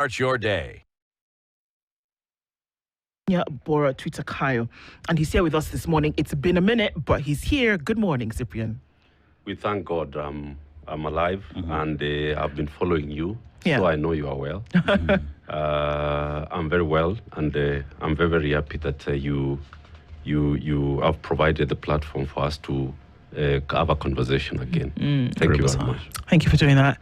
Start your day. Bora Twitter Kyle, and he's here with us this morning. It's been a minute, but he's here. Good morning, Cyprian. We thank God I'm alive, and I've been following you, so I know you are well. I'm very well, and I'm very, very happy that you have provided the platform for us to have a conversation again. Thank you very much. Thank you for doing that.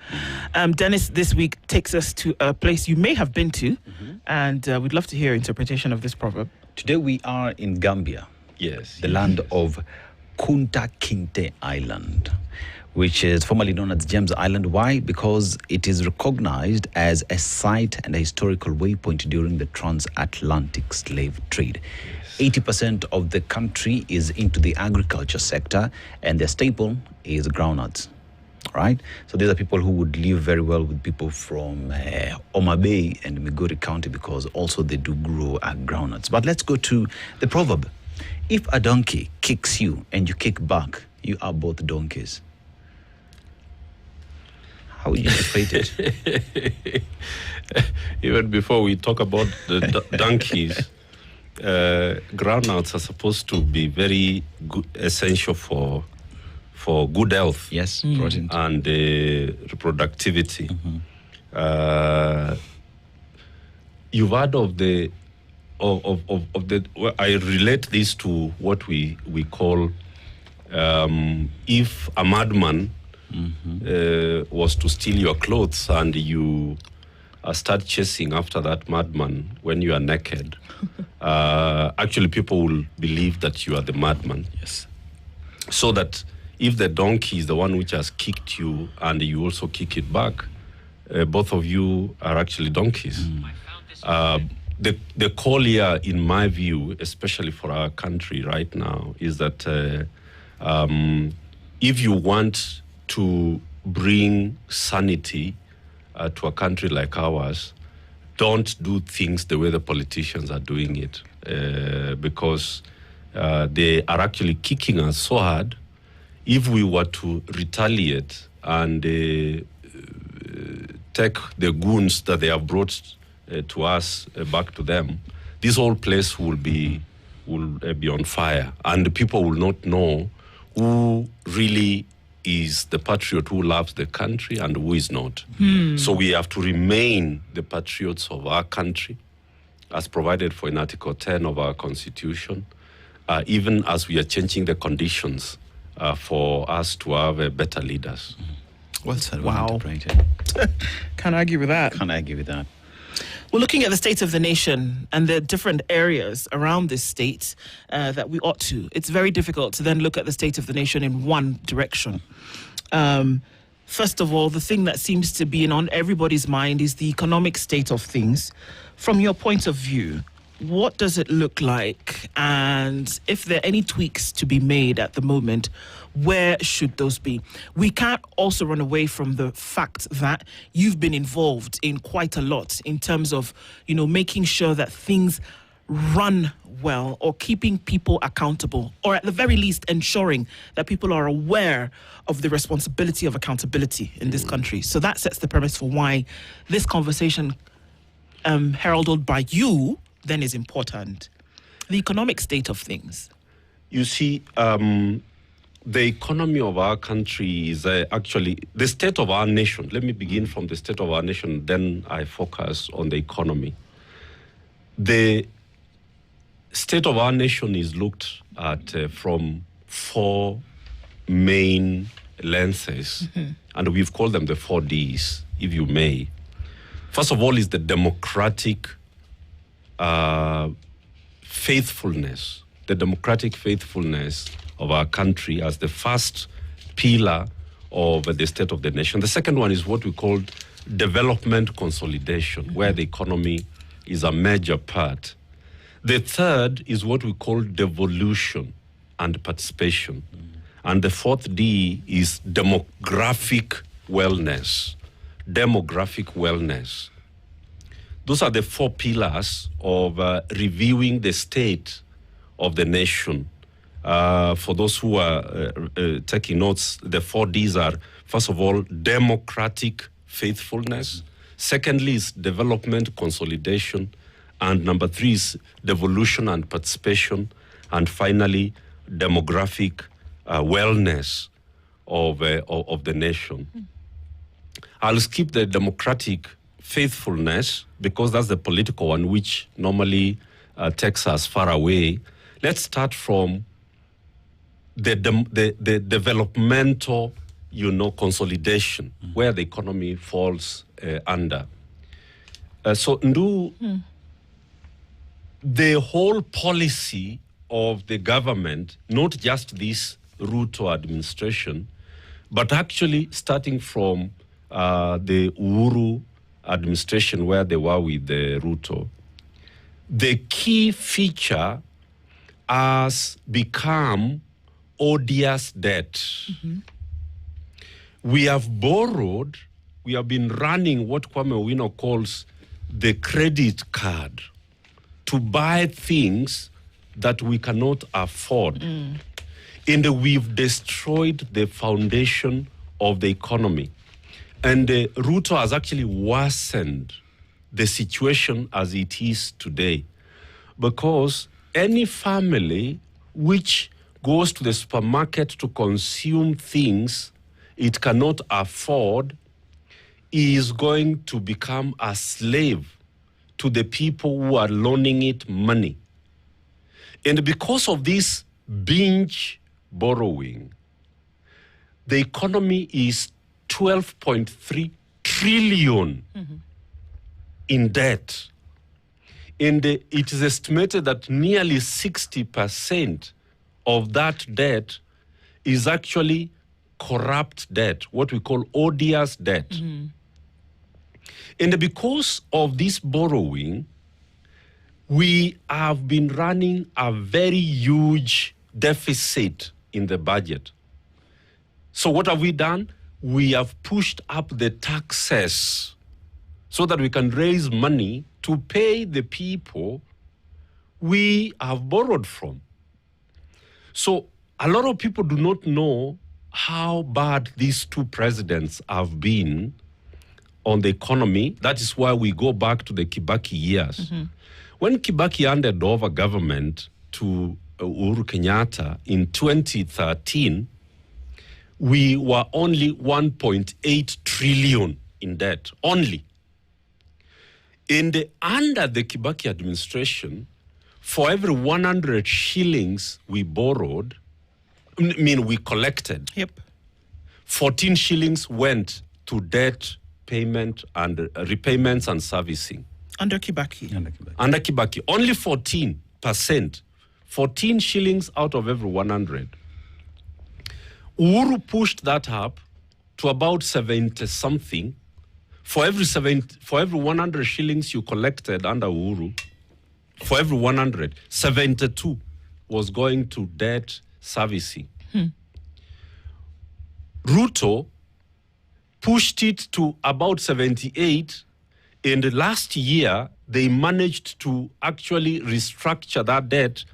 Dennis, this week takes us to a place you may have been to, and we'd love to hear your interpretation of this proverb. Today we are in Gambia. Yes. The land of Kunta Kinte Island, which is formerly known as James Island. Why? Because it is recognized as a site and a historical waypoint during the transatlantic slave trade. 80% of the country is into the agriculture sector, and their staple is groundnuts. Right? So these are people who would live very well with people from Oma Bay and Migori County, because also they do grow groundnuts. But let's go to the proverb. If a donkey kicks you and you kick back, you are both donkeys. How would you interpret it? Even before we talk about the donkeys, groundnuts are supposed to be very good, essential for good health. Yes, protein and reproductivity. You've heard of the I relate this to what we call if a madman was to steal your clothes and you start chasing after that madman when you are naked. Actually, people will believe that you are the madman. Yes. So that if the donkey is the one which has kicked you and you also kick it back, both of you are actually donkeys. The call here, in my view, especially for our country right now, is that if you want to bring sanity to a country like ours, don't do things the way the politicians are doing it, because they are actually kicking us so hard. If we were to retaliate and take the goons that they have brought to us back to them, this whole place will be on fire, and people will not know who really is the patriot who loves the country and who is not. So we have to remain the patriots of our country, as provided for in Article 10 of our Constitution, even as we are changing the conditions for us to have better leaders. Well said. Wow. Can't argue with that. Can't argue with that. We're looking at the state of the nation and the different areas around this state that we ought to. It's very difficult to then look at the state of the nation in one direction. First of all, the thing that seems to be on everybody's mind is the economic state of things. From your point of view, what does it look like? And if there are any tweaks to be made at the moment, where should those be? We can't also run away from the fact that you've been involved in quite a lot in terms of, making sure that things run well, or keeping people accountable, or at the very least ensuring that people are aware of the responsibility of accountability in this country. So that sets the premise for why this conversation, heralded by you, then is important. The economic state of things. You see, the economy of our country is actually the state of our nation. Let me begin from the state of our nation, then I focus on the economy. The state of our nation is looked at from four main lenses, and we've called them the 4 Ds, if you may. First of all is the democratic faithfulness, the democratic faithfulness of our country as the first pillar of the state of the nation. The second one is what we call development consolidation, where the economy is a major part. The third is what we call devolution and participation. And the 4th D is demographic wellness. Demographic wellness. Those are the 4 pillars of reviewing the state of the nation. For those who are taking notes, the 4 Ds are, first of all, democratic faithfulness. Secondly is development consolidation. And number 3 is devolution and participation. And finally, demographic wellness of the nation. I'll skip the democratic faithfulness because that's the political one, which normally takes us far away. Let's start from the developmental, consolidation, where the economy falls under. The whole policy of the government, not just this Ruto administration, but actually starting from the Uhuru administration where they were with the Ruto, the key feature has become odious debt. Mm-hmm. We have borrowed, we have been running what Kwame Owino calls the credit card to buy things that we cannot afford. And we've destroyed the foundation of the economy. And Ruto has actually worsened the situation as it is today. Because any family which goes to the supermarket to consume things it cannot afford is going to become a slave to the people who are loaning it money. And because of this binge borrowing, the economy is 12.3 trillion in debt. And it is estimated that nearly 60% of that debt is actually corrupt debt, what we call odious debt. And because of this borrowing, we have been running a very huge deficit in the budget. So what have we done? We have pushed up the taxes so that we can raise money to pay the people we have borrowed from. So a lot of people do not know how bad these two presidents have been on the economy. That is why we go back to the Kibaki years. When Kibaki handed over government to Uhuru Kenyatta in 2013, we were only 1.8 trillion in debt, only. Under the Kibaki administration, for every 100 shillings we borrowed, we collected, 14 shillings went to debt payment and repayments and servicing. Under Kibaki. Under Kibaki. Only 14%. 14 shillings out of every 100. Uhuru pushed that up to about 70-something. For every 100 shillings you collected under Uhuru, for every 100, 72 was going to debt servicing. Ruto pushed it to about 78, and last year they managed to actually restructure that debt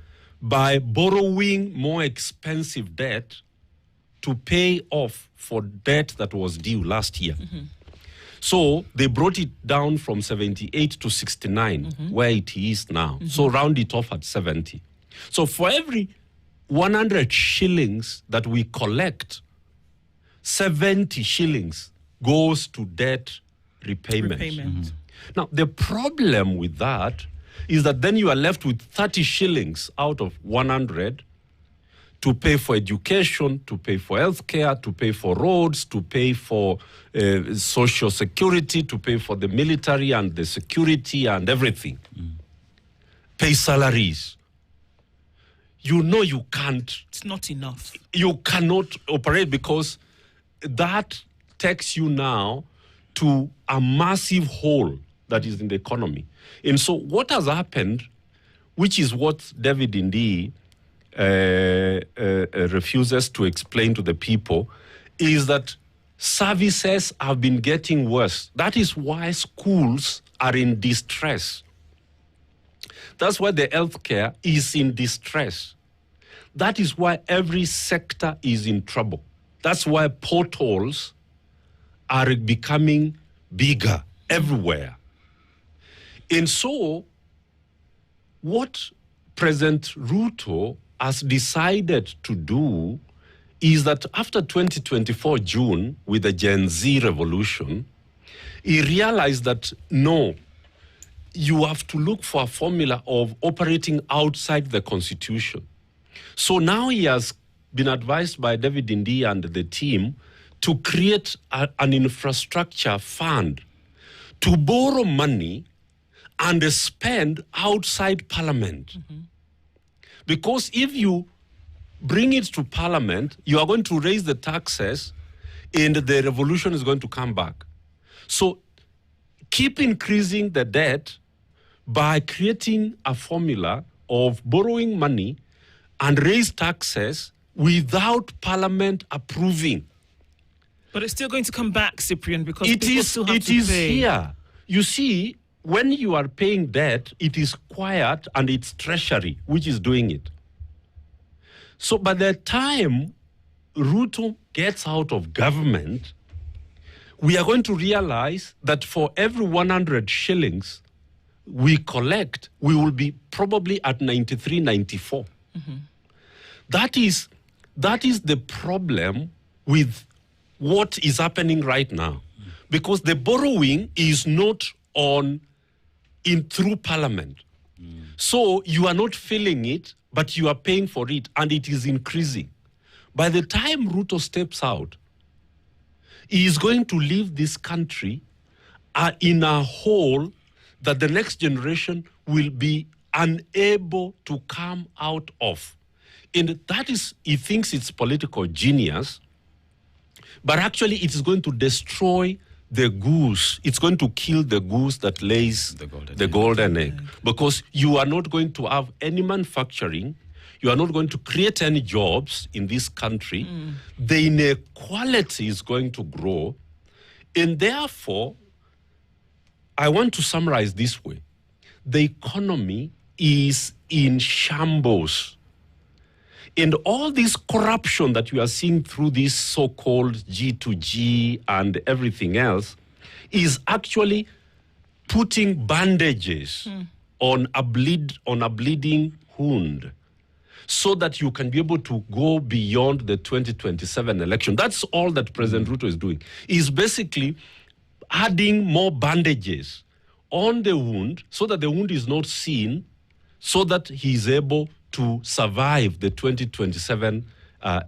by borrowing more expensive debt to pay off for debt that was due last year. So they brought it down from 78 to 69, where it is now. So round it off at 70. So for every 100 shillings that we collect, 70 shillings goes to debt repayment. Now, the problem with that is that then you are left with 30 shillings out of 100 to pay for education, to pay for healthcare, to pay for roads, to pay for social security, to pay for the military and the security and everything. Pay salaries. You know you can't. It's not enough. You cannot operate because that takes you now to a massive hole that is in the economy. And so what has happened, which is what David Ndii refuses to explain to the people, is that services have been getting worse. That is why schools are in distress. That's why the healthcare is in distress. That is why every sector is in trouble. That's why potholes are becoming bigger. everywhere. And so, what President Ruto has decided to do is that after 2024 June, with the Gen Z revolution, he realized that no, you have to look for a formula of operating outside the constitution. So now he has been advised by David Ndii and the team to create an infrastructure fund to borrow money and spend outside Parliament. Because if you bring it to Parliament, you are going to raise the taxes and the revolution is going to come back. So keep increasing the debt by creating a formula of borrowing money and raise taxes without Parliament approving. But it's still going to come back, Cyprian, because It people is, still have it to is pay. here. You see, when you are paying debt, it is quiet and it's Treasury which is doing it. So by the time Ruto gets out of government, we are going to realize that for every 100 shillings we collect, we will be probably at 93, 94. That is the problem with what is happening right now. Because the borrowing is not through Parliament. So you are not feeling it, but you are paying for it, and it is increasing. By the time Ruto steps out, he is going to leave this country in a hole that the next generation will be unable to come out of. And that is, he thinks it's political genius, but actually it is going to destroy the goose. It's going to kill the goose that lays the golden egg. Because you are not going to have any manufacturing. You are not going to create any jobs in this country. The inequality is going to grow. And therefore, I want to summarize this way. The economy is in shambles. And all this corruption that we are seeing through this so-called G2G and everything else is actually putting bandages on a bleeding wound so that you can be able to go beyond the 2027 election. That's all that President Ruto is doing. He's basically adding more bandages on the wound so that the wound is not seen, so that he is able to survive the 2027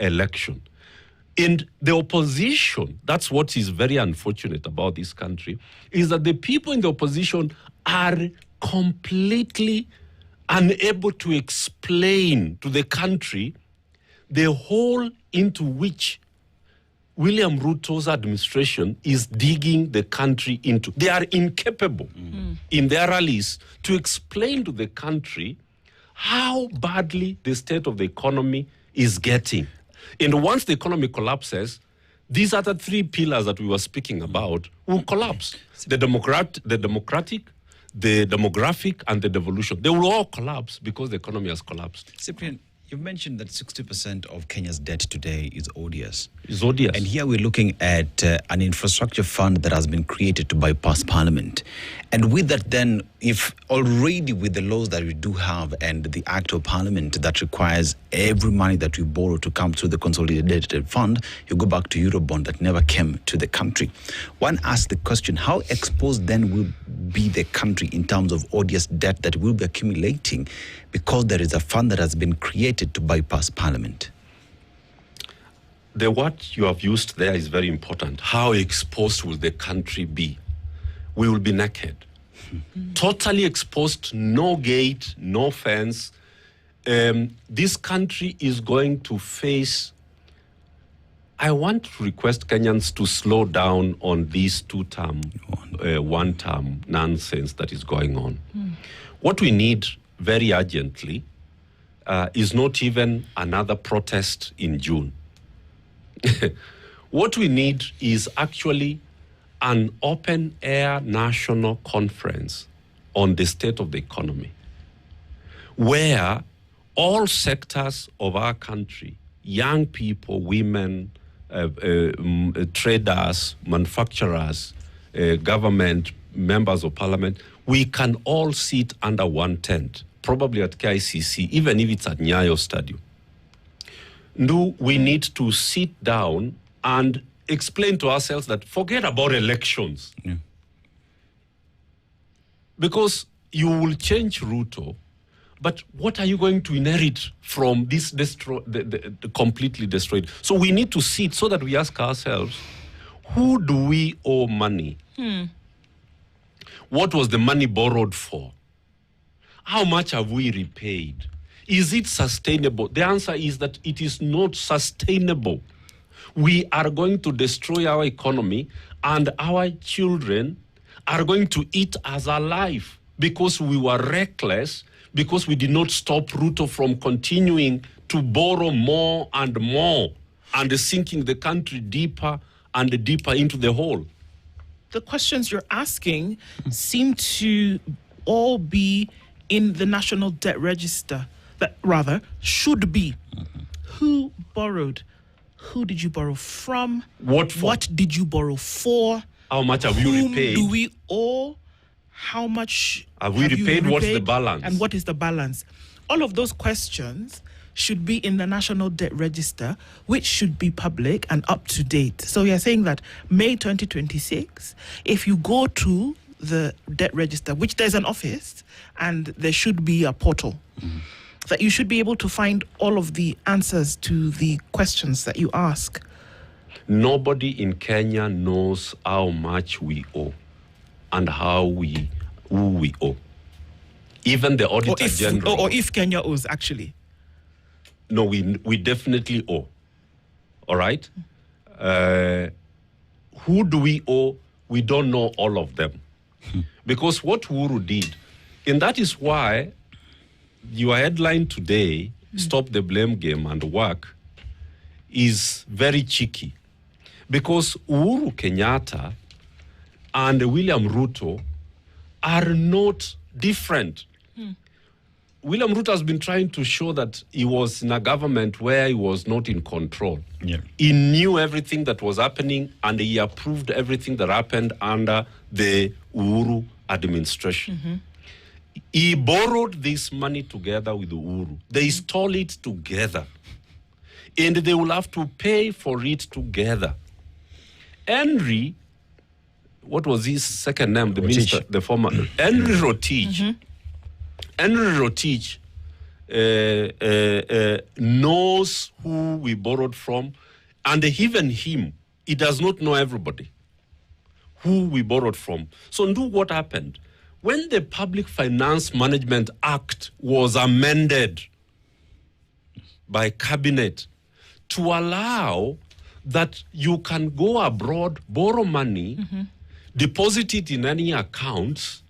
election. And the opposition, that's what is very unfortunate about this country, is that the people in the opposition are completely unable to explain to the country the hole into which William Ruto's administration is digging the country into. They are incapable in their rallies to explain to the country how badly the state of the economy is getting. And once the economy collapses, these other three pillars that we were speaking about will collapse. The democratic, the demographic, and the devolution. They will all collapse because the economy has collapsed. Cyprian, you've mentioned that 60% of Kenya's debt today is odious. It's odious. And here we're looking at an infrastructure fund that has been created to bypass Parliament. And with that then, if already with the laws that we do have and the Act of Parliament that requires every money that we borrow to come through the consolidated fund, you go back to Eurobond that never came to the country. One asks the question, how exposed then will be the country in terms of odious debt that will be accumulating because there is a fund that has been created to bypass Parliament? The word you have used there is very important. How exposed will the country be? We will be naked. Totally exposed, no gate, no fence. This country is going to face... I want to request Kenyans to slow down on this one-term nonsense that is going on. What we need very urgently is not even another protest in June. What we need is actually an open-air national conference on the state of the economy, where all sectors of our country, young people, women, traders, manufacturers, government, members of parliament, we can all sit under one tent, probably at KICC, even if it's at Nyayo Stadium. We need to sit down and explain to ourselves that forget about elections. Yeah. Because you will change Ruto, but what are you going to inherit from this the completely destroyed? So we need to sit so that we ask ourselves, who do we owe money? What was the money borrowed for? How much have we repaid? Is it sustainable? The answer is that it is not sustainable. We are going to destroy our economy, and our children are going to eat us alive because we were reckless, because we did not stop Ruto from continuing to borrow more and more and sinking the country deeper and deeper into the hole. The questions you're asking seem to all be in the National Debt Register, that rather should be. Who borrowed? Who did you borrow from? What for? What did you borrow for? How much have you Whom repaid? do we owe? How much Have we you repaid? What's the balance? And what is the balance? All of those questions should be in the National Debt Register, which should be public and up to date. So you're saying that May 2026, if you go to the debt register, which there's an office, and there should be a portal, that you should be able to find all of the answers to the questions that you ask. Nobody in Kenya knows how much we owe and who we owe. Even the Auditor General. Or if Kenya owes, actually. No, we definitely owe. All right? Who do we owe? We don't know all of them. Because what Uhuru did, and that is why your headline today, Stop the Blame Game and Work, is very cheeky. Because Uhuru Kenyatta and William Ruto are not different. William Ruto has been trying to show that he was in a government where he was not in control. Yeah. He knew everything that was happening and he approved everything that happened under the Uhuru administration. He borrowed this money together with Uhuru. They stole it together. And they will have to pay for it together. Henry, what was his second name? The minister, the former, Henry Rotich. Henry Rotich knows who we borrowed from, and even him, he does not know everybody who we borrowed from. So, what happened? When the Public Finance Management Act was amended by Cabinet to allow that you can go abroad, borrow money, deposit it in any accounts,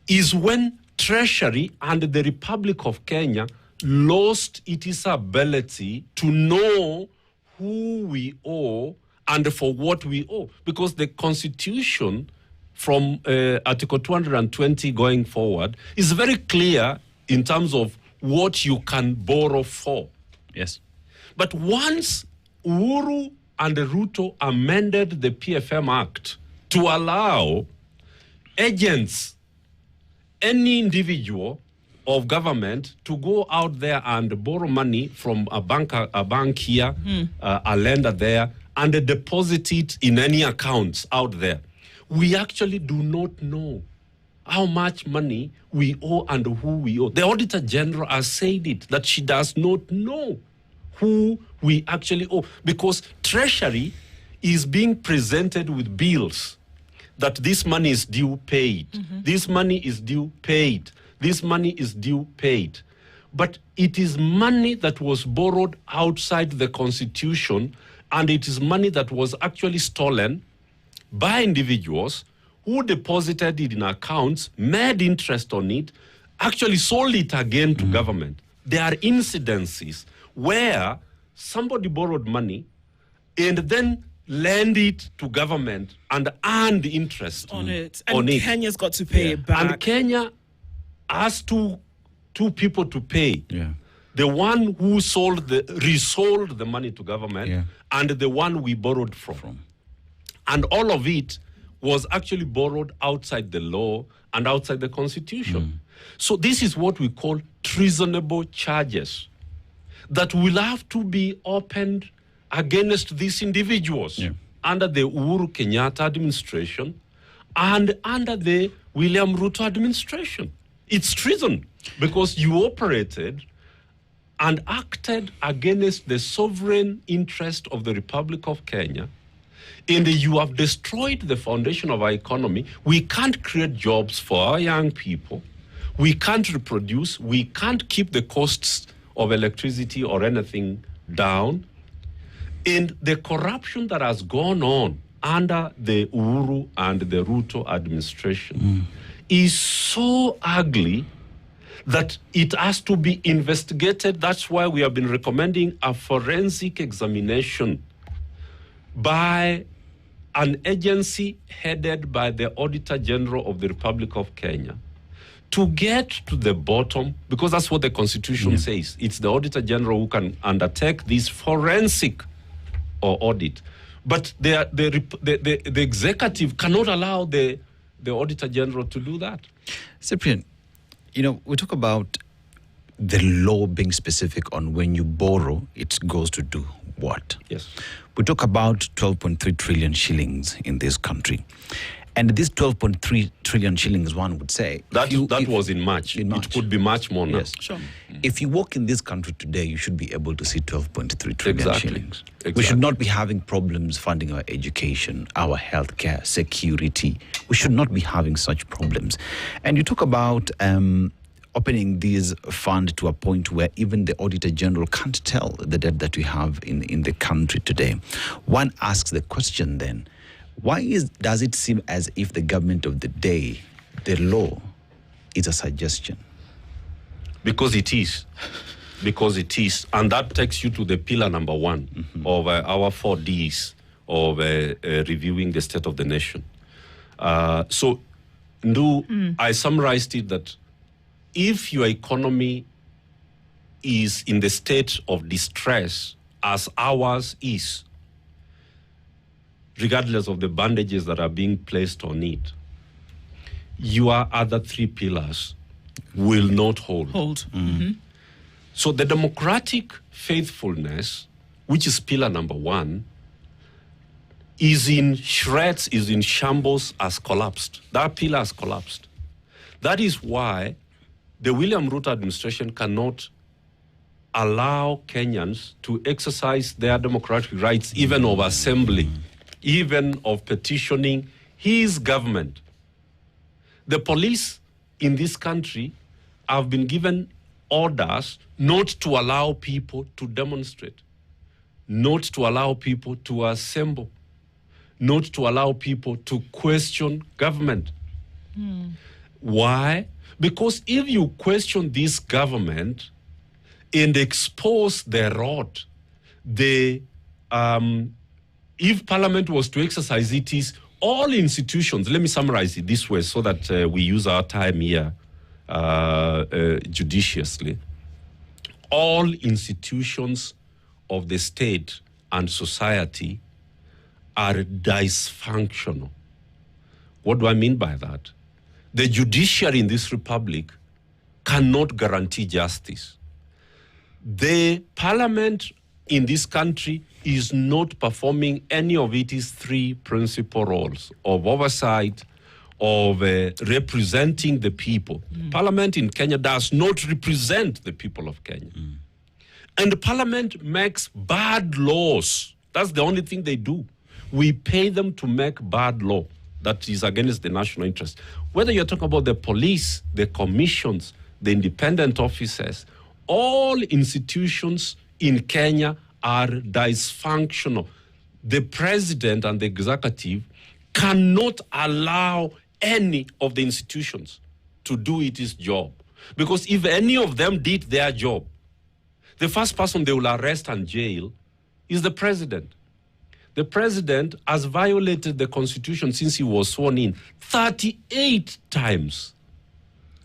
is when Treasury and the Republic of Kenya lost its ability to know who we owe and for what we owe. Because the Constitution from Article 220 going forward is very clear in terms of what you can borrow for. Yes. But once Uhuru and Ruto amended the PFM Act to allow agents, any individual of government, to go out there and borrow money from a bank here, a lender there, and deposit it in any accounts out there, we actually do not know how much money we owe and who we owe. The Auditor General has said it, that she does not know who we actually owe, because Treasury is being presented with bills that this money is due paid, this money is due paid, this money is due paid. But it is money that was borrowed outside the Constitution, and it is money that was actually stolen by individuals who deposited it in accounts, made interest on it, actually sold it again to government. There are incidences where somebody borrowed money and then lend it to government and earned interest on it. And Kenya's got to pay it back. And Kenya has two people to pay. Yeah. The one who resold the money to government and the one we borrowed from. And all of it was actually borrowed outside the law and outside the constitution. So this is what we call treasonable charges that will have to be opened against these individuals under the Uhuru Kenyatta administration and under the William Ruto administration. It's treason because you operated and acted against the sovereign interest of the Republic of Kenya, and you have destroyed the foundation of our economy. We can't create jobs for our young people. We can't reproduce. We can't keep the costs of electricity or anything down. And the corruption that has gone on under the Uhuru and the Ruto administration is so ugly that it has to be investigated. That's why we have been recommending a forensic examination by an agency headed by the Auditor General of the Republic of Kenya to get to the bottom, because that's what the Constitution says. It's the Auditor General who can undertake this forensic or audit. But the executive cannot allow the Auditor General to do that. Cyprian, you know, we talk about the law being specific on when you borrow, it goes to do what? Yes. We talk about 12.3 trillion shillings in this country. And this 12.3 trillion shillings, one would say... That was in March. It could be much more now. Yes. Sure. If you walk in this country today, you should be able to see 12.3 trillion shillings. Exactly. We should not be having problems funding our education, our healthcare, security. We should not be having such problems. And you talk about opening this fund to a point where even the Auditor General can't tell the debt that we have in the country today. One asks the question then, why does it seem as if the government of the day, the law, is a suggestion? Because it is. Because it is. And that takes you to the pillar number one of our 4 Ds of reviewing the state of the nation. I summarized it that if your economy is in the state of distress, as ours is, regardless of the bandages that are being placed on it, your other 3 pillars will not hold. So the democratic faithfulness, which is pillar number 1, is in shreds, is in shambles, has collapsed. That pillar has collapsed. That is why the William Ruto administration cannot allow Kenyans to exercise their democratic rights, even of assembly, even of petitioning his government. The police in this country have been given orders not to allow people to demonstrate, not to allow people to assemble, not to allow people to question government. Why? Because if you question this government and expose the rot, if Parliament was to exercise it, is all institutions, let me summarize it this way so that we use our time here judiciously. All institutions of the state and society are dysfunctional. What do I mean by that? The judiciary in this republic cannot guarantee justice. The parliament in this country is not performing any of its 3 principal roles of oversight, of representing the people. Parliament in Kenya does not represent the people of Kenya. And the parliament makes bad laws. That's the only thing they do. We pay them to make bad law that is against the national interest. Whether you're talking about the police, the commissions, the independent officers, all institutions in Kenya are dysfunctional. The president and the executive cannot allow any of the institutions to do its job. Because if any of them did their job, the first person they will arrest and jail is the president. The president has violated the constitution since he was sworn in 38 times.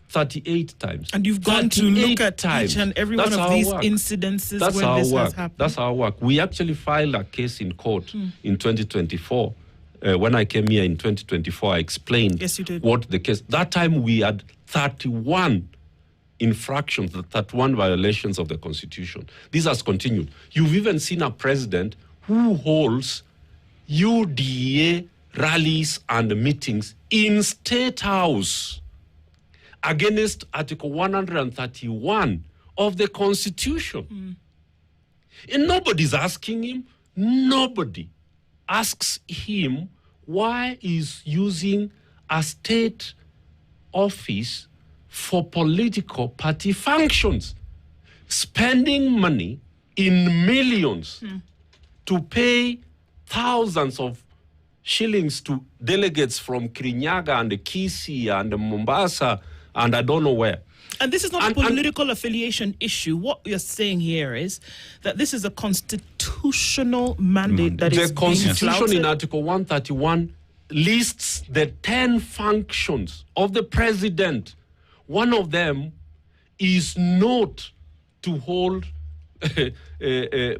38 times. And you've gone to look at each and every one of these incidences when this has happened. That's our work. We actually filed a case in court in 2024 when I came here in 2024, I explained Yes, you did. what the case. That time we had 31 infractions, 31 violations of the Constitution. This has continued. You've even seen a president who holds UDA rallies and meetings in State House against Article 131 of the Constitution. And nobody's asking him, nobody asks him why he's using a state office for political party functions, spending money in millions to pay thousands of shillings to delegates from Kirinyaga and Kisii and Mombasa and I don't know where. And this is not a political affiliation issue. What you're saying here is that this is a constitutional mandate that is the being Constitution flouted. in Article 131 lists the 10 functions of the president. One of them is not to hold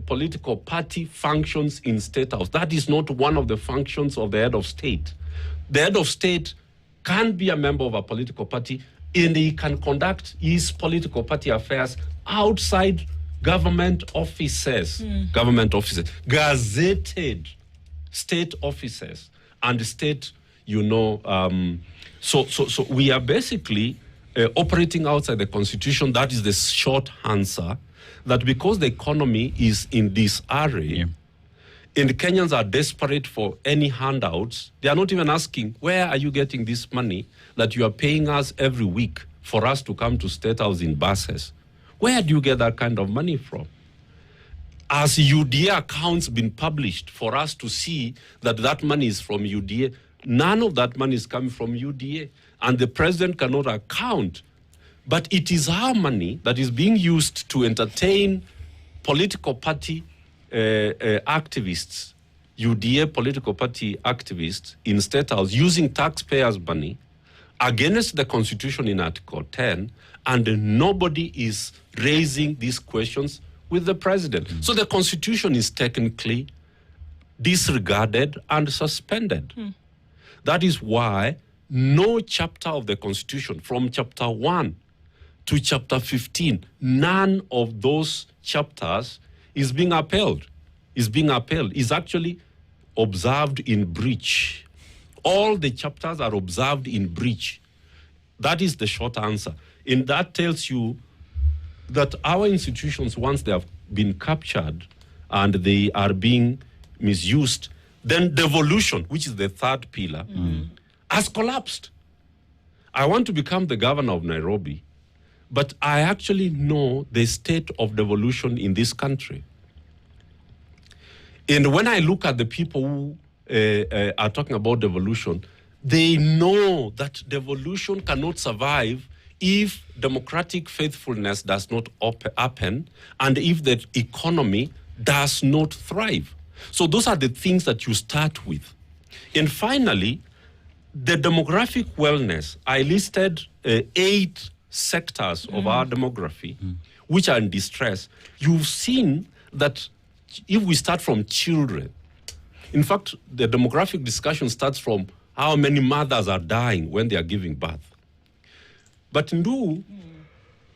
political party functions in State House. That is not one of the functions of the head of state. The head of state can be a member of a political party and he can conduct his political party affairs outside government offices, gazetted state offices and state, so we are basically operating outside the Constitution. That is the short answer, that because the economy is in disarray, and Kenyans are desperate for any handouts, they are not even asking, where are you getting this money that you are paying us every week for us to come to State House in buses? Where do you get that kind of money from? Has UDA accounts been published for us to see that that money is from UDA? None of that money is coming from UDA, and the president cannot account. But it is our money that is being used to entertain political party activists, UDA political party activists in State House using taxpayers' money against the Constitution in Article 10, and nobody is raising these questions with the president. So the Constitution is technically disregarded and suspended. That is why no chapter of the Constitution, from chapter 1 to chapter 15, none of those chapters is being upheld. Is actually observed in breach. All the chapters are observed in breach. That is the short answer. And that tells you that our institutions, once they have been captured and they are being misused, then devolution, which is the third pillar, has collapsed. I want to become the governor of Nairobi, but I actually know the state of devolution in this country. And when I look at the people who are talking about devolution, they know that devolution cannot survive if democratic faithfulness does not happen and if the economy does not thrive. So those are the things that you start with. And finally, the demographic wellness. I listed 8 sectors of our demography which are in distress. You've seen that if we start from children, in fact, the demographic discussion starts from how many mothers are dying when they are giving birth. But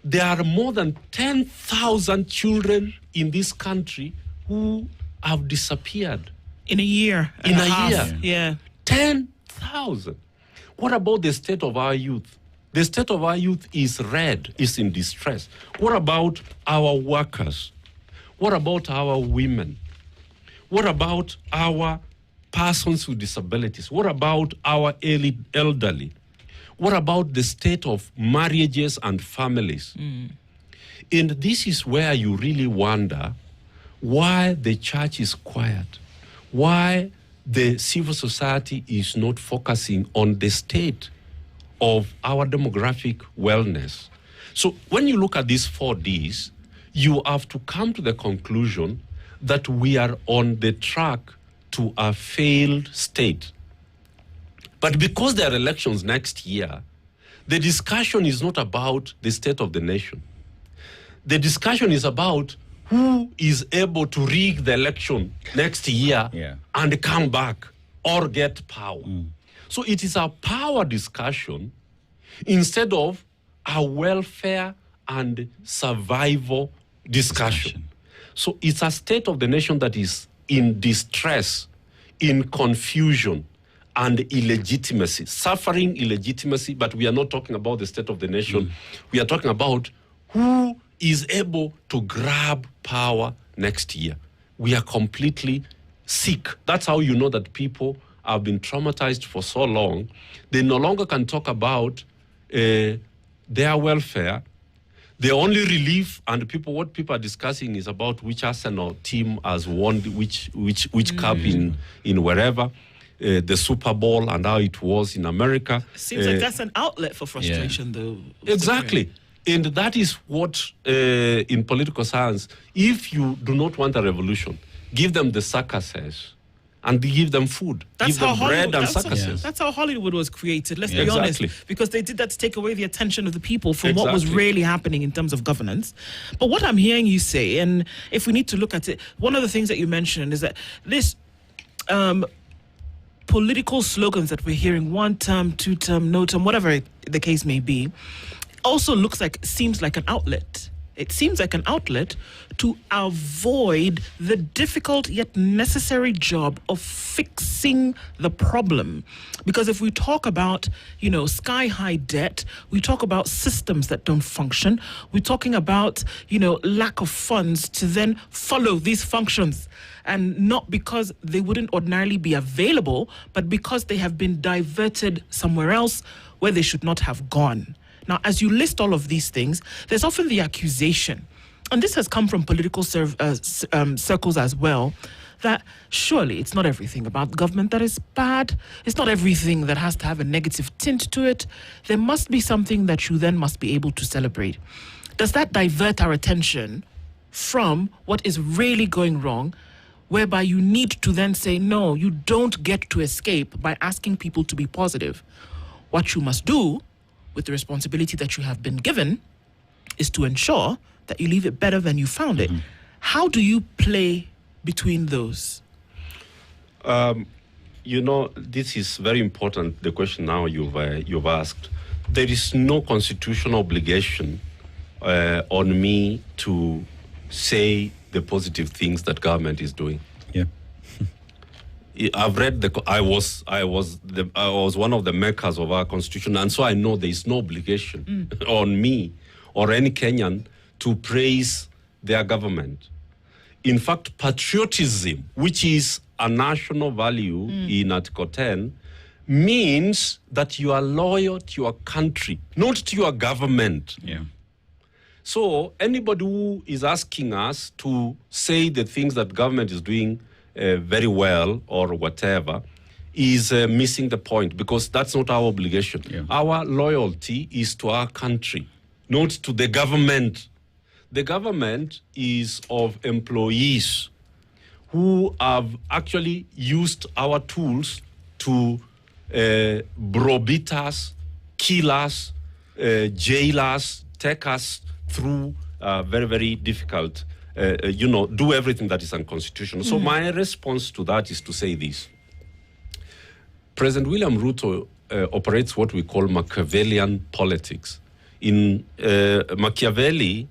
there are more than 10,000 children in this country who have disappeared. In a year. In a half. year. Yeah. 10,000. What about the state of our youth? The state of our youth is red, is in distress. What about our workers? What about our women? What about our persons with disabilities? What about our elderly? What about the state of marriages and families? And this is where you really wonder why the church is quiet, why the civil society is not focusing on the state of our demographic wellness. So when you look at these 4 Ds, you have to come to the conclusion that we are on the track to a failed state. But because there are elections next year, the discussion is not about the state of the nation. The discussion is about who is able to rig the election next year and come back or get power. So it is a power discussion instead of a welfare and survival discussion. So it's a state of the nation that is in distress, in confusion, and illegitimacy, suffering illegitimacy, but we are not talking about the state of the nation. We are talking about who is able to grab power next year. We are completely sick. That's how you know that people have been traumatized for so long. They no longer can talk about their welfare. The only relief and what people are discussing is about which Arsenal team has won which cup in wherever. The Super Bowl and how it was in America. Seems like that's an outlet for frustration, though. Exactly. And that is what, in political science, if you do not want a revolution, give them the circuses and give them food. That's give them how bread and Hollywood, circuses. that's how Hollywood was created, let's be honest. Because they did that to take away the attention of the people from what was really happening in terms of governance. But what I'm hearing you say, and if we need to look at it, one of the things that you mentioned is that this political slogans that we're hearing, one term, two term, no term, whatever the case may be, also seems like an outlet. It seems like an outlet to avoid the difficult yet necessary job of fixing the problem. Because if we talk about, sky-high debt, we talk about systems that don't function, we're talking about, lack of funds to then follow these functions. And not because they wouldn't ordinarily be available, but because they have been diverted somewhere else where they should not have gone. Now, as you list all of these things, there's often the accusation, and this has come from political circles as well, that surely it's not everything about government that is bad. It's not everything that has to have a negative tint to it. There must be something that you then must be able to celebrate. Does that divert our attention from what is really going wrong, whereby you need to then say, no, you don't get to escape by asking people to be positive? What you must do with the responsibility that you have been given is to ensure that you leave it better than you found it. How do you play between those? This is very important, the question now you've asked. There is no constitutional obligation on me to say the positive things that government is doing. Yeah. I've read I was one of the makers of our constitution, and so I know there is no obligation on me or any Kenyan to praise their government. In fact, patriotism, which is a national value in Article 10, means that you are loyal to your country, not to your government. Yeah. So anybody who is asking us to say the things that government is doing very well or whatever is missing the point, because that's not our obligation. Yeah. Our loyalty is to our country, not to the government. The government is of employees who have actually used our tools to browbeat us, kill us, jail us, take us through very, very difficult, do everything that is unconstitutional. So my response to that is to say this. President William Ruto operates what we call Machiavellian politics. In Machiavelli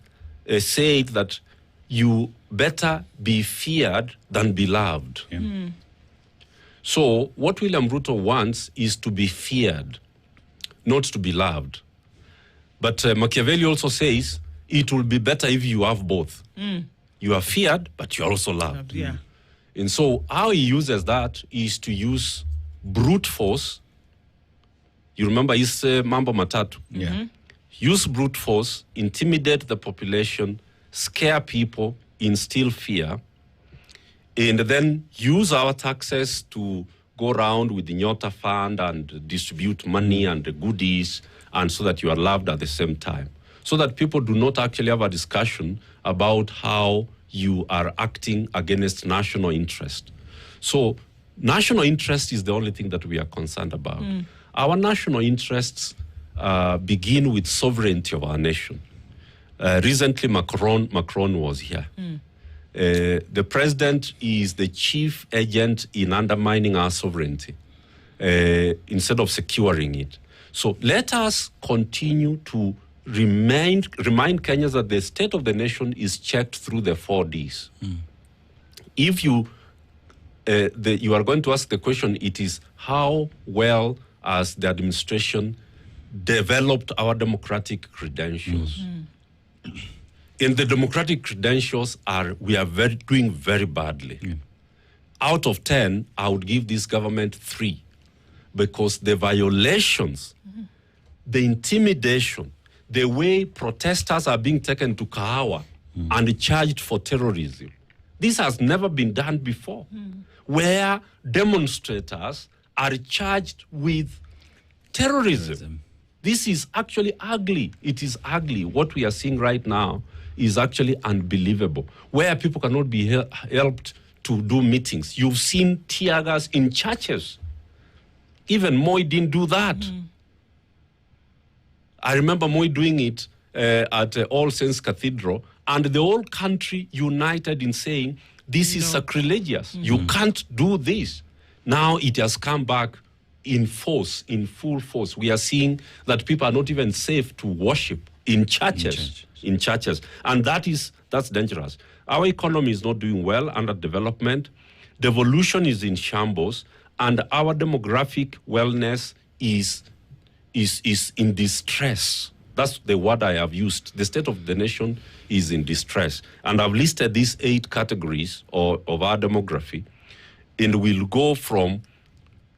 said that you better be feared than be loved. Yeah. So what William Ruto wants is to be feared, not to be loved. But Machiavelli also says it will be better if you have both. You are feared, but you are also loved. Yeah. And so how he uses that is to use brute force. You remember his Mambo Matatu? Yeah. Use brute force, intimidate the population, scare people, instill fear, and then use our taxes to go around with the Nyota Fund and distribute money and goodies, and so that you are loved at the same time. So that people do not actually have a discussion about how you are acting against national interest. So national interest is the only thing that we are concerned about. Our national interests begin with sovereignty of our nation. Recently, Macron was here. The president is the chief agent in undermining our sovereignty instead of securing it. So let us continue to remind Kenyans that the state of the nation is checked through the 4 Ds. If you are going to ask the question, it is how well has the administration developed our democratic credentials. And the democratic credentials we are doing very badly. Out of 10, I would give this government 3, because the violations, the intimidation, the way protesters are being taken to Kahawa and charged for terrorism, this has never been done before, where demonstrators are charged with terrorism. This is actually ugly. It is ugly. What we are seeing right now is actually unbelievable, where people cannot be helped to do meetings. You've seen tear gas in churches. Even Moi didn't do that. I remember Moi doing it at All Saints Cathedral, and the whole country united in saying, this is sacrilegious. You can't do this. Now it has come back in force, in full force. We are seeing that people are not even safe to worship in churches. And that's dangerous. Our economy is not doing well, under development. Devolution is in shambles, and our demographic wellness is in distress. That's the word I have used. The state of the nation is in distress. And I've listed these 8 categories of our demography, and we'll go from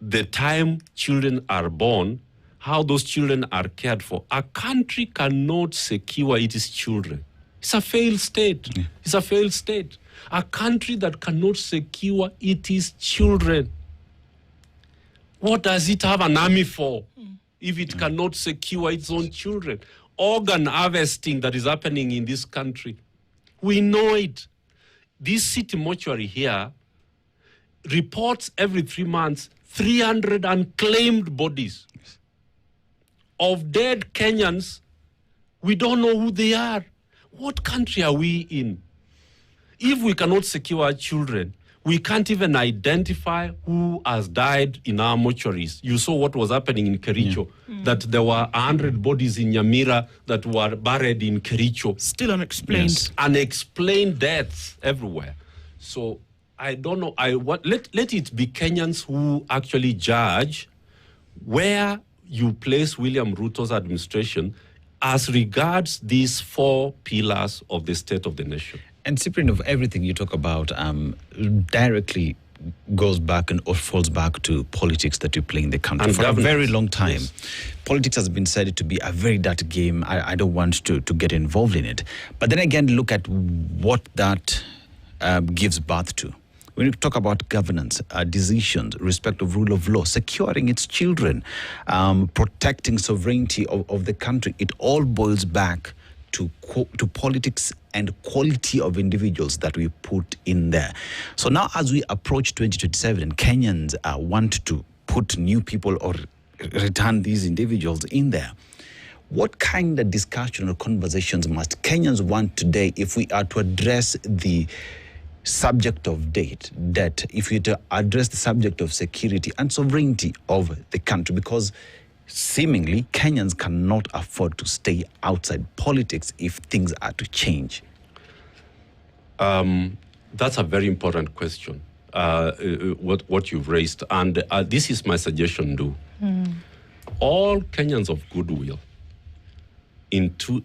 the time children are born, how those children are cared for. A country cannot secure its children. It's a failed state. It's a failed state. A country that cannot secure its children. What does it have an army for if it cannot secure its own children? Organ harvesting that is happening in this country. We know it. This city mortuary here reports every 3 months 300 unclaimed bodies of dead Kenyans. We don't know who they are. What country are we in? If we cannot secure our children, we can't even identify who has died in our mortuaries. You saw what was happening in Kericho, that there were 100 bodies in Nyamira that were buried in Kericho. Still unexplained. Yes. Unexplained deaths everywhere. So I don't know. Let it be Kenyans who actually judge where you place William Ruto's administration as regards these 4 pillars of the state of the nation. And Cyprian, of everything you talk about directly goes back or falls back to politics that you play in the country and for governance. A very long time. Yes. Politics has been said to be a very dirty game. I don't want to get involved in it. But then again, look at what that gives birth to. When you talk about governance, decisions, respect of rule of law, securing its children, protecting sovereignty of the country, it all boils back to politics and quality of individuals that we put in there. So now as we approach 2027, Kenyans want to put new people or return these individuals in there. What kind of discussion or conversations must Kenyans want today if we are to address the subject of debt, if we are to address the subject of security and sovereignty of the country? Because seemingly Kenyans cannot afford to stay outside politics if things are to change. That's a very important question, what you've raised. And this is my suggestion, all Kenyans of goodwill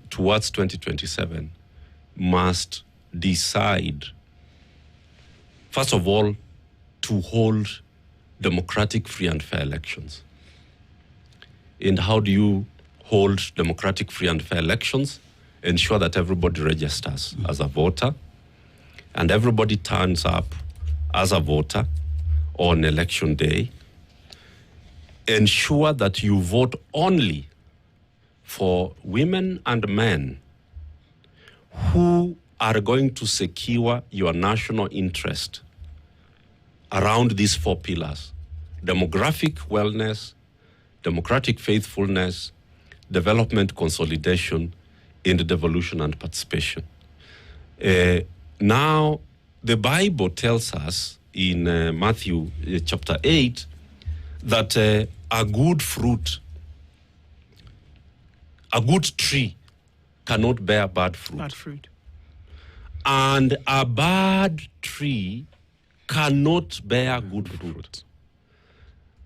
towards 2027 must decide, first of all, to hold democratic, free and fair elections. And how do you hold democratic, free and fair elections? Ensure that everybody registers as a voter and everybody turns up as a voter on election day. Ensure that you vote only for women and men who are going to secure your national interest around these 4 pillars: demographic wellness, democratic faithfulness, development consolidation, and devolution and participation. Now, the Bible tells us in Matthew chapter 8 that a good fruit, a good tree cannot bear bad fruit. Bad fruit. And a bad tree cannot bear good fruit.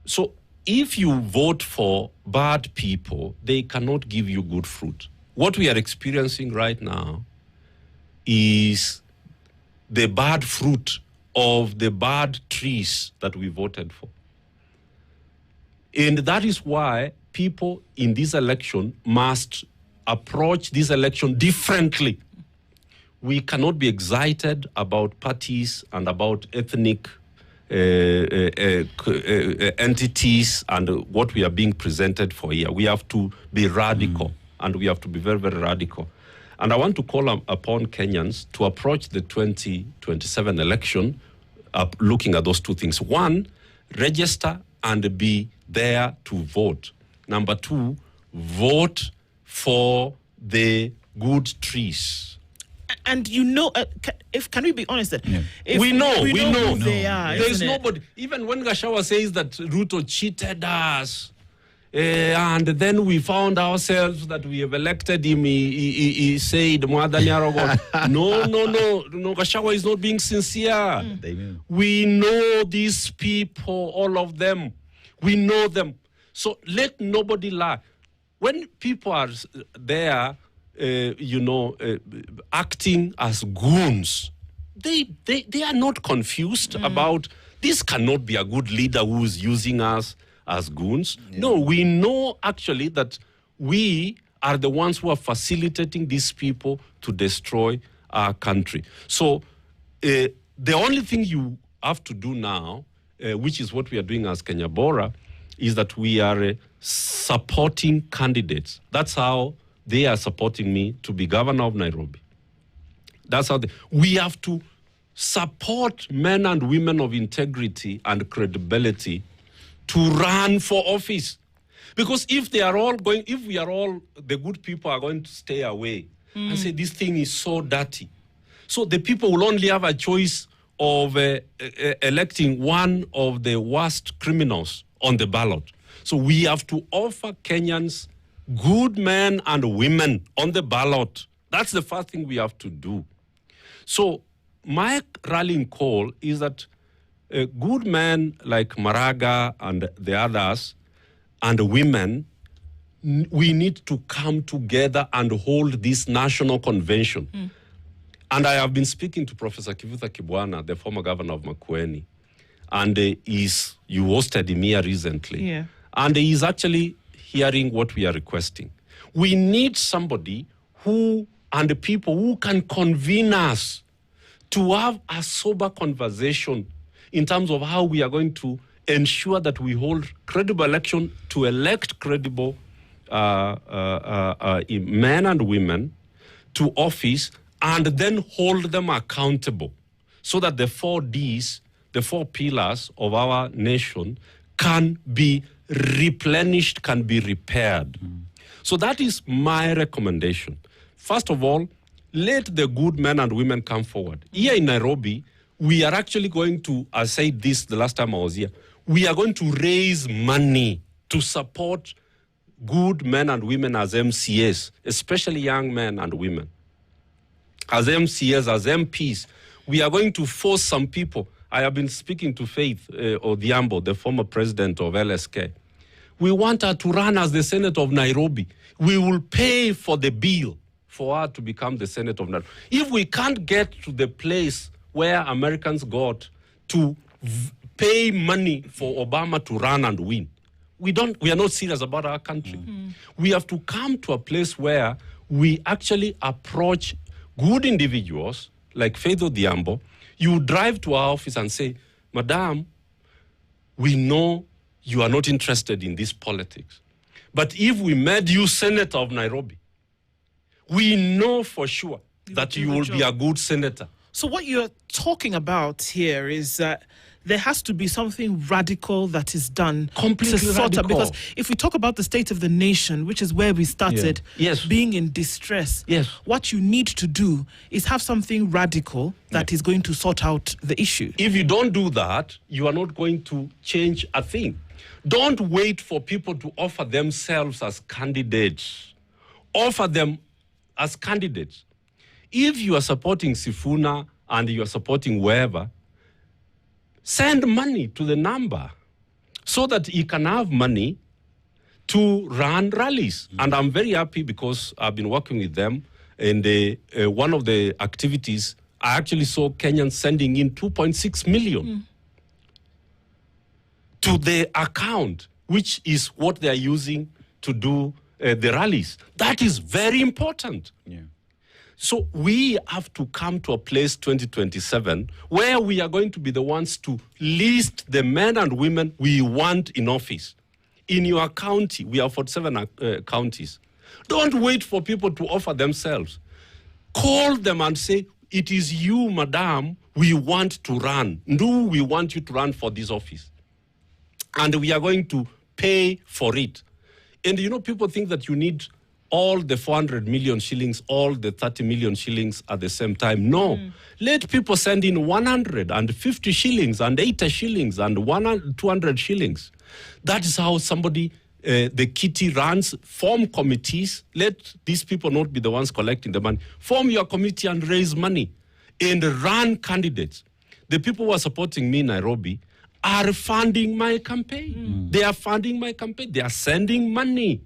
So if you vote for bad people, they cannot give you good fruit. What we are experiencing right now is the bad fruit of the bad trees that we voted for. And that is why people in this election must approach this election differently. We cannot be excited about parties and about ethnic entities and what we are being presented for here. We have to be radical, and we have to be very, very radical. And I want to call upon Kenyans to approach the 2027 election looking at those two things. One, register and be there to vote. Number two, vote for the good trees. And can we be honest that we know who they are, there's nobody. Even when Gashawa says that Ruto cheated us, and then we found ourselves that we have elected him, he said, no, Gashawa is not being sincere. We know these people, all of them. We know them. So let nobody lie. When people are there, acting as goons, they are not confused about this cannot be a good leader who is using us as goons. Yeah. No, we know actually that we are the ones who are facilitating these people to destroy our country. So the only thing you have to do now, which is what we are doing as Kenya Bora, is that we are supporting candidates. That's how they are supporting me to be governor of Nairobi. That's how we have to support men and women of integrity and credibility to run for office. Because if we are all, the good people are going to stay away and say this thing is so dirty. So the people will only have a choice of electing one of the worst criminals on the ballot. So we have to offer Kenyans good men and women on the ballot. That's the first thing we have to do. So my rallying call is that good men like Maraga and the others and women, we need to come together and hold this national convention. And I have been speaking to Professor Kivutha Kibwana, the former governor of Makueni, and you hosted him here recently. Yeah. And he is actually hearing what we are requesting. We need somebody and people who can convene us to have a sober conversation in terms of how we are going to ensure that we hold credible election to elect credible men and women to office and then hold them accountable so that the 4 Ds, the 4 pillars of our nation can be replenished, can be repaired. So that is my recommendation. First of all, let the good men and women come forward. Here in Nairobi, we are actually going to, I said this the last time I was here, we are going to raise money to support good men and women as MCAs, especially young men and women. As MCAs, as MPs, we are going to force some people. I have been speaking to Faith Odhiambo, the former president of LSK. We want her to run as the Senator of Nairobi. We will pay for the bill for her to become the Senator of Nairobi. If we can't get to the place where Americans got to pay money for Obama to run and win, we are not serious about our country. We have to come to a place where we actually approach good individuals like Faith Odhiambo. You drive to our office and say, Madam, we know you are not interested in this politics. But if we made you Senator of Nairobi, we know for sure that you will be a good senator. So what you're talking about here is that there has to be something radical that is done Completely to sort out. radical. Because if we talk about the state of the nation, which is where we started, Yes. being in distress, Yes. what you need to do is have something radical that is going to sort out the issue. If you don't do that, you are not going to change a thing. Don't wait for people to offer themselves as candidates. Offer them as candidates. If you are supporting Sifuna and you are supporting whoever, send money to the number so that he can have money to run rallies. And I'm very happy because I've been working with them. And one of the activities, I actually saw Kenyans sending in 2.6 million to the account, which is what they are using to do the rallies. That is very important. Yeah. So we have to come to a place 2027 where we are going to be the ones to list the men and women we want in office. In your county, we have 47 counties. Don't wait for people to offer themselves. Call them and say, it is you, madam, we want to run. No, we want you to run for this office. And we are going to pay for it. And you know, people think that you need all the 400 million shillings, all the 30 million shillings at the same time. No. Let people send in 150 shillings and 80 shillings and 200 shillings. That is how somebody, the kitty runs. Form committees. Let these people not be the ones collecting the money. Form your committee and raise money and run candidates. The people who are supporting me in Nairobi are funding my campaign. They are funding my campaign. They are sending money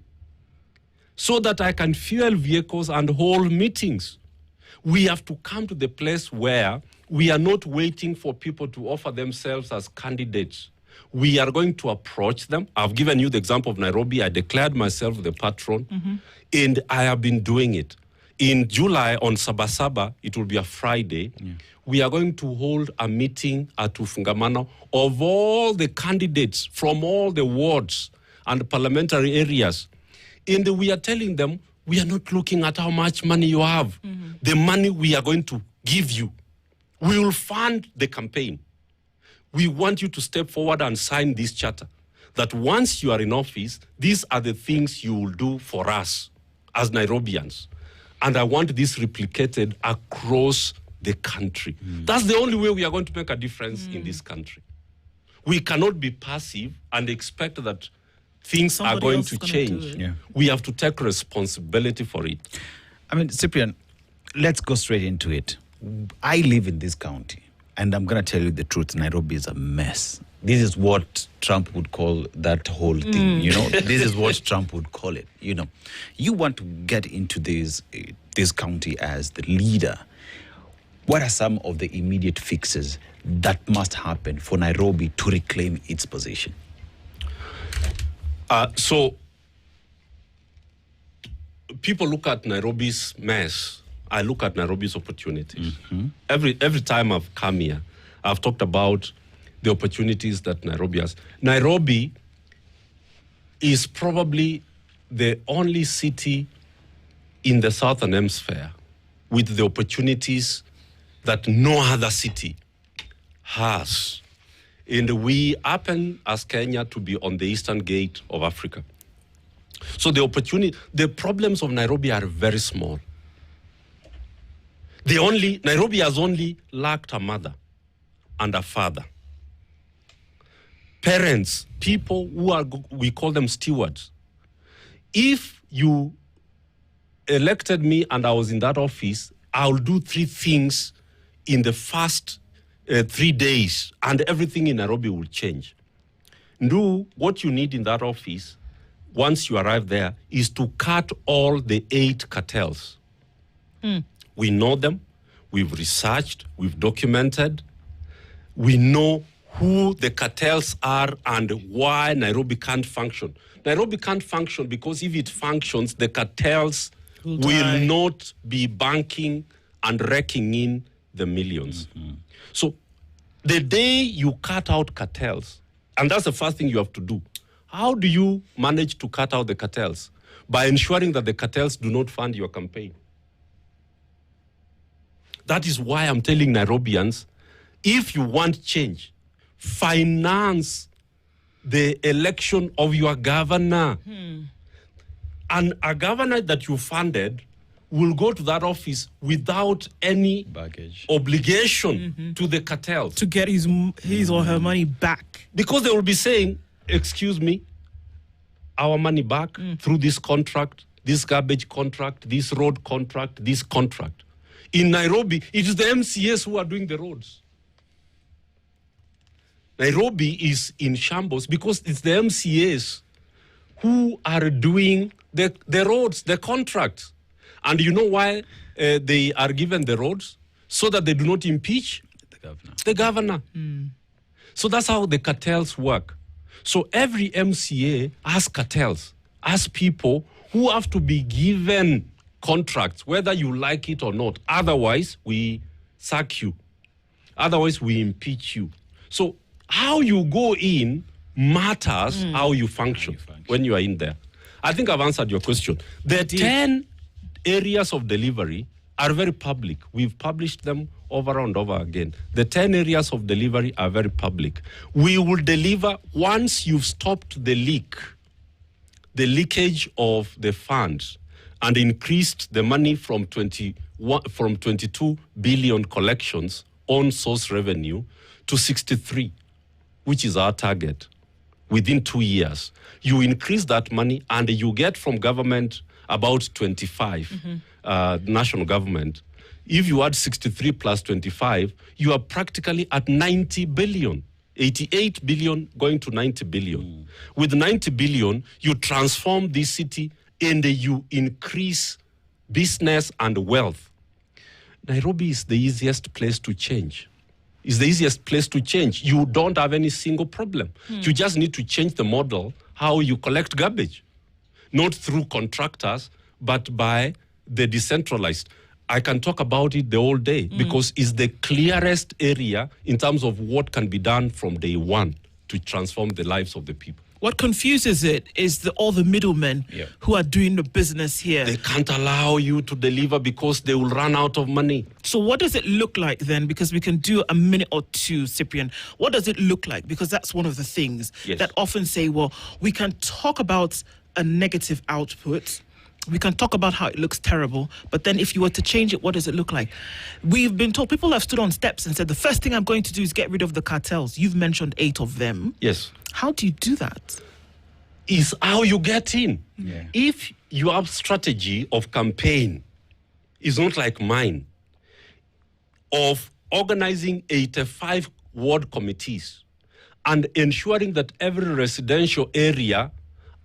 so that I can fuel vehicles and hold meetings. We have to come to the place where we are not waiting for people to offer themselves as candidates. We are going to approach them. I've given you the example of Nairobi. I declared myself the patron, and I have been doing it. In July, on Sabasaba, it will be a Friday, we are going to hold a meeting at Ufungamano of all the candidates from all the wards and parliamentary areas. And we are telling them, we are not looking at how much money you have. The money we are going to give you, we will fund the campaign. We want you to step forward and sign this charter, that once you are in office, these are the things you will do for us as Nairobians. And I want this replicated across the country. That's the only way we are going to make a difference in this country. We cannot be passive and expect that things Somebody are going else to is gonna change. do it. Yeah. We have to take responsibility for it. I mean, Cyprian, let's go straight into it. I live in this county, and I'm going to tell you the truth. Nairobi is a mess. This is what Trump would call that whole thing, you know. This is what Trump would call it, you know. You want to get into this county as the leader. What are some of the immediate fixes that must happen for Nairobi to reclaim its position? So people look at Nairobi's mess. I look at Nairobi's opportunities. Every time I've come here, I've talked about the opportunities that Nairobi has. Nairobi is probably the only city in the Southern Hemisphere with the opportunities that no other city has. And we happen as Kenya to be on the eastern gate of Africa. So the problems of Nairobi are very small. Nairobi has only lacked a mother and a father. Parents, people we call them stewards. If you elected me and I was in that office, I'll do 3 things in the first 3 days, and everything in Nairobi will change. Do what you need in that office once you arrive there is to cut all the 8 cartels. We know them, we've researched, we've documented, we know who the cartels are and why Nairobi can't function. Nairobi can't function because if it functions, the cartels will not be banking and raking in the millions. So the day you cut out cartels, and that's the first thing you have to do, how do you manage to cut out the cartels? By ensuring that the cartels do not fund your campaign. That is why I'm telling Nairobians, if you want change, finance the election of your governor. And a governor that you funded will go to that office without any Baggage. obligation to the cartels. To get his or her money back. Because they will be saying, excuse me, our money back through this contract, this garbage contract, this road contract, this contract. In Nairobi, it is the MCAs who are doing the roads. Nairobi is in shambles because it's the MCAs who are doing the roads, the contracts. And you know why they are given the roads? So that they do not impeach the governor. So that's how the cartels work. So every MCA has cartels, has people who have to be given contracts, whether you like it or not. Otherwise, we sack you. Otherwise, we impeach you. So how you go in matters how you function when you are in there. I think I've answered your question. The 10 areas of delivery are very public. We've published them over and over again. The 10 areas of delivery are very public. We will deliver once you've stopped the leakage of the funds and increased the money from 22 billion collections on source revenue to 63, which is our target. Within 2 years, you increase that money and you get from government about 25, national government. If you add 63 plus 25, you are practically at 90 billion, 88 billion going to 90 billion. With 90 billion, you transform this city and you increase business and wealth. Nairobi is the easiest place to change. It's the easiest place to change. You don't have any single problem. You just need to change the model, how you collect garbage. Not through contractors, but by the decentralized. I can talk about it the whole day because it's the clearest area in terms of what can be done from day one to transform the lives of the people. What confuses it is all the middlemen who are doing the business here. They can't allow you to deliver because they will run out of money. So what does it look like then? Because we can do a minute or two, Cyprian. What does it look like? Because that's one of the things that often say, well, we can talk about a negative output. We can talk about how it looks terrible, but then if you were to change it, what does it look like? We've been told, people have stood on steps and said, the first thing I'm going to do is get rid of the cartels. You've mentioned 8 of them. Yes. How do you do that? Is how you get in. If your strategy of campaign is not like mine, of organizing 85 ward committees and ensuring that every residential area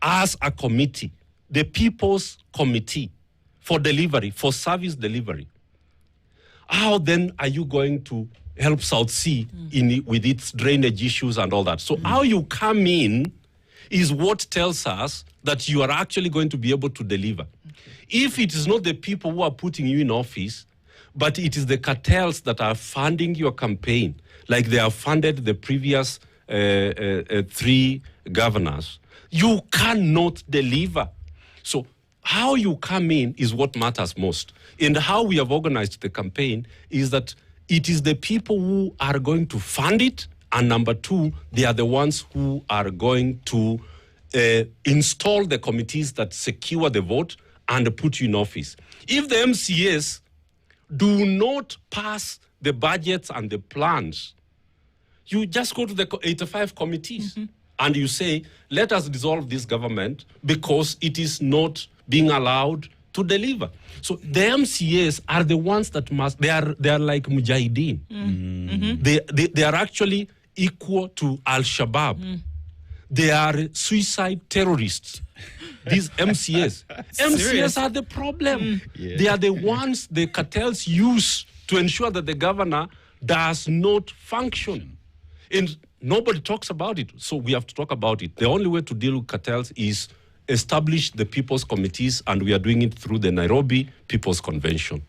has a committee, the People's Committee for delivery, for service delivery, how then are you going to help South Sea with its drainage issues and all that? So how you come in is what tells us that you are actually going to be able to deliver. If it is not the people who are putting you in office, but it is the cartels that are funding your campaign, like they have funded the previous 3 governors, you cannot deliver. So how you come in is what matters most. And how we have organized the campaign is that it is the people who are going to fund it, and number 2, they are the ones who are going to install the committees that secure the vote and put you in office. If the MCAs do not pass the budgets and the plans, you just go to the 85 committees and you say, let us dissolve this government because it is not being allowed to deliver. So the MCAs are the ones that must, they are like Mujahideen. They are actually equal to Al-Shabaab. They are suicide terrorists. These MCAs. MCAs are the problem. They are the ones the cartels use to ensure that the governor does not function. And nobody talks about it. So we have to talk about it. The only way to deal with cartels is establish the People's Committees, and we are doing it through the Nairobi People's Convention.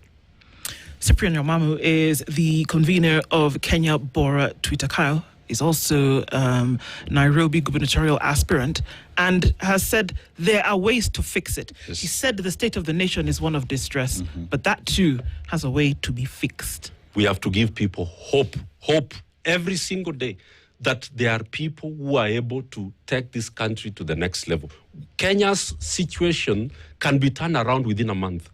Cyprian Nyamwamu is the convener of Kenya Bora Twitter. Is also Nairobi gubernatorial aspirant and has said there are ways to fix it. He said the state of the nation is one of distress, but that too has a way to be fixed. We have to give people hope every single day. that there are people who are able to take this country to the next level. Kenya's situation can be turned around within a month.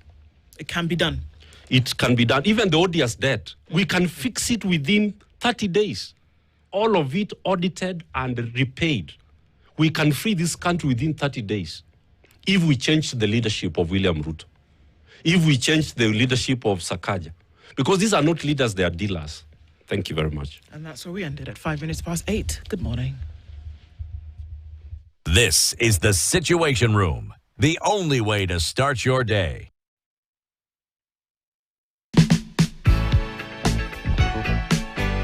It can be done. It can be done. Even the odious debt, we can fix it within 30 days. All of it audited and repaid. We can free this country within 30 days if we change the leadership of William Ruto, if we change the leadership of Sakaja. Because these are not leaders, they are dealers. Thank you very much. And that's where we ended at 8:05. Good morning. This is the Situation Room, the only way to start your day.